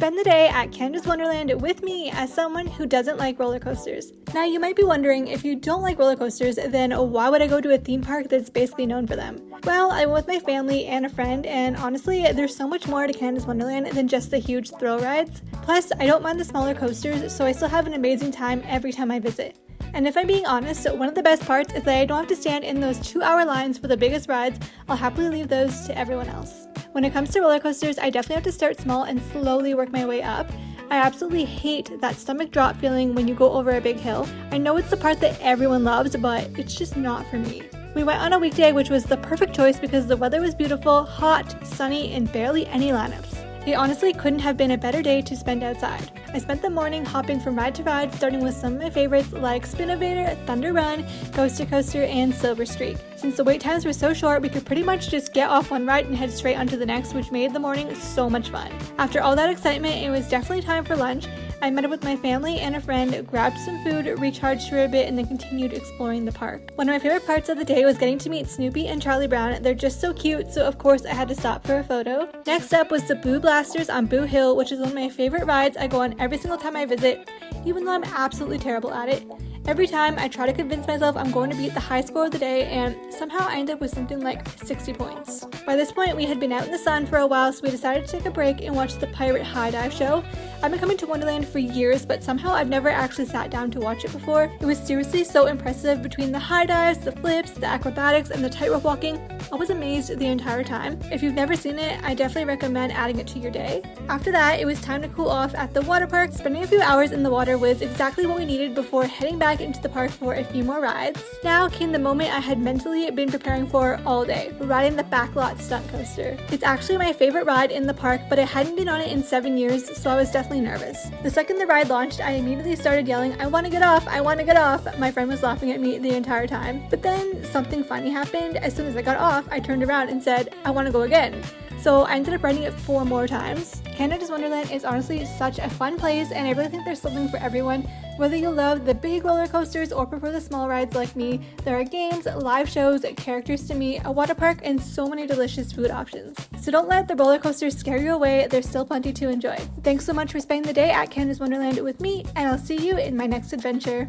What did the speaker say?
spend the day at Canada's Wonderland with me as someone who doesn't like roller coasters. Now you might be wondering, if you don't like roller coasters, then why would I go to a theme park that's basically known for them? Well, I went with my family and a friend, and honestly, there's so much more to Canada's Wonderland than just the huge thrill rides. Plus, I don't mind the smaller coasters, so I still have an amazing time every time I visit. And if I'm being honest, one of the best parts is that I don't have to stand in those 2-hour lines for the biggest rides. I'll happily leave those to everyone else. When it comes to roller coasters, I definitely have to start small and slowly work my way up. I absolutely hate that stomach drop feeling when you go over a big hill. I know it's the part that everyone loves, but it's just not for me. We went on a weekday, which was the perfect choice because the weather was beautiful, hot, sunny, and barely any lineups. It honestly couldn't have been a better day to spend outside. I spent the morning hopping from ride to ride, starting with some of my favorites like Spinnovator, Thunder Run, Coaster Coaster, and Silver Streak. Since the wait times were so short, we could pretty much just get off one ride and head straight onto the next, which made the morning so much fun. After all that excitement, it was definitely time for lunch. I met up with my family and a friend, grabbed some food, recharged for a bit, and then continued exploring the park. One of my favorite parts of the day was getting to meet Snoopy and Charlie Brown. They're just so cute, so of course I had to stop for a photo. Next up was the Boo Blasters on Boo Hill, which is one of my favorite rides I go on every single time I visit, even though I'm absolutely terrible at it. Every time I try to convince myself I'm going to beat the high score of the day, and somehow I end up with something like 60 points. By this point, we had been out in the sun for a while, so we decided to take a break and watch the Pirate High Dive show. I've been coming to Wonderland for years, but somehow I've never actually sat down to watch it before. It was seriously so impressive between the high dives, the flips, the acrobatics, and the tightrope walking. I was amazed the entire time. If you've never seen it, I definitely recommend adding it to your day. After that, it was time to cool off at the water park. Spending a few hours in the water was exactly what we needed before heading back into the park for a few more rides. Now came the moment I had mentally been preparing for all day, riding the backlot stunt coaster. It's actually my favorite ride in the park, but I hadn't been on it in 7 years, so I was definitely nervous. The second the ride launched, I immediately started yelling, "I want to get off! I want to get off!" My friend was laughing at me the entire time. But then something funny happened. As soon as I got off, I turned around and said, "I want to go again." So I ended up riding it 4 more times. Canada's Wonderland is honestly such a fun place, and I really think there's something for everyone. Whether you love the big roller coasters or prefer the small rides like me, there are games, live shows, characters to meet, a water park, and so many delicious food options. So don't let the roller coasters scare you away, there's still plenty to enjoy. Thanks so much for spending the day at Canada's Wonderland with me, and I'll see you in my next adventure.